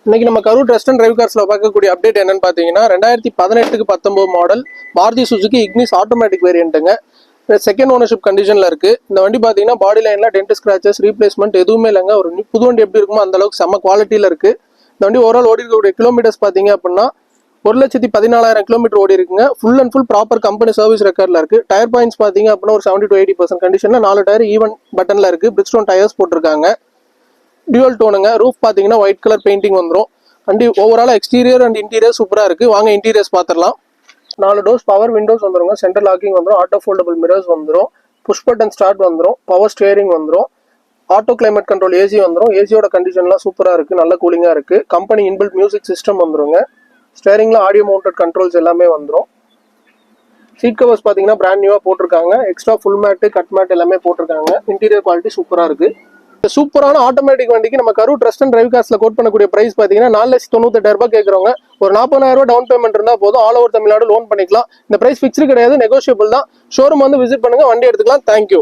இன்னைக்கு நம்ம Karur trust and drive கார்ஸ்ல பார்க்கக்கூடிய அப்டேட் என்னன்னு பாத்தீங்கன்னா 2018க்கு 19 model Maruti Suzuki Ignis automatic வேரியன்ட்டுங்க. செகண்ட் ஓனர்ஷிப் கண்டிஷன்ல இருக்கு. இந்த வண்டி பாத்தீங்கன்னா பாடி லைன்ல டென்ட் ஸ்கிராச்சஸ் ரீப்ளேஸ்மெண்ட் எதுவுமே இல்லைங்க. ஒரு புது வண்டி எப்படி இருக்குமோ அந்த அளவுக்கு செம்ம குவாலிட்டியில இருக்கு. இந்த வண்டி ஓவரால் ஓடி இருக்கக்கூடிய கிலோமீட்டர்ஸ் பாத்தீங்க அப்படின்னா 1,14,000 கிலோமீட்டர் ஓடி இருக்குங்க. Full and full proper company service ரெக்கார்ட்ல இருக்கு. டயர் பாயிண்ட்ஸ் பாத்தீங்க அப்படின்னா ஒரு 70 to 80% கண்டிஷன்ல 4 டயர் ஈவன் பட்டன்ல இருக்கு. பிரிட்ஜ்ஸ்டோன் டயர்ஸ் போட்டிருக்காங்க. டியூவல் டோனுங்க. ரூஃப் பாத்தீங்கன்னா ஒயிட் கலர் பெயிண்டிங் வந்துடும். வண்டி ஓவரால் எக்ஸ்டீரியர் அண்ட் இன்டீரியர் சூப்பரா இருக்கு. வாங்க இன்டீரியர்ஸ் பார்த்துடலாம். 4 டோர்ஸ் பவர் விண்டோஸ் வந்துருங்க. சென்ட்ரல் லாக்கிங் வந்துடும். ஆட்டோ ஃபோல்டபிள் மிரர்ஸ் வந்துடும். புஷ் பட்டன் ஸ்டார்ட் வந்துடும். பவர் ஸ்டியரிங் வந்துடும். ஆட்டோ கிளைமேட் கண்ட்ரோல் ஏசி வந்துடும். ஏசியோட கண்டிஷன்லாம் சூப்பரா இருக்கு. நல்ல கூலிங்கா இருக்கு. கம்பெனி இன்பில்ட் மியூசிக் சிஸ்டம் வந்துருங்க. ஸ்டியரிங்ல ஆடியோ மவுண்டட் கண்ட்ரோல்ஸ் எல்லாமே வந்துடும். சீட் கவர்ஸ் பாத்தீங்கன்னா பிராண்ட் நியூவா போட்டிருக்காங்க. Extra full mat cut mat எல்லாமே போட்டிருக்காங்க. இன்டீரியர் குவாலிட்டி சூப்பரா இருக்கு. சூப்பரான ஆட்டோமேட்டிக் வண்டிக்கு நம்ம கரூர் ட்ரஸ்ட் அண்ட் டிரைவ் கார்ஸ்ல கோட் பண்ணக்கூடிய பிரைஸ் பாத்தீங்கன்னா 4,98,000 கேட்கறவங்க ஒரு 40,000 டவுன் பேமெண்ட் இருந்தா போதும். ஆல் ஓவர் தமிழ்நாடு லோன் பண்ணிக்கலாம். இந்த பிரைஸ் ஃபிக்ஸ்டு கிடையாது, நெகோஷியபிள் தான். ஷோரூம் வந்து விசிட் பண்ணுங்க, வண்டி எடுத்துக்கலாம். தேங்க்யூ.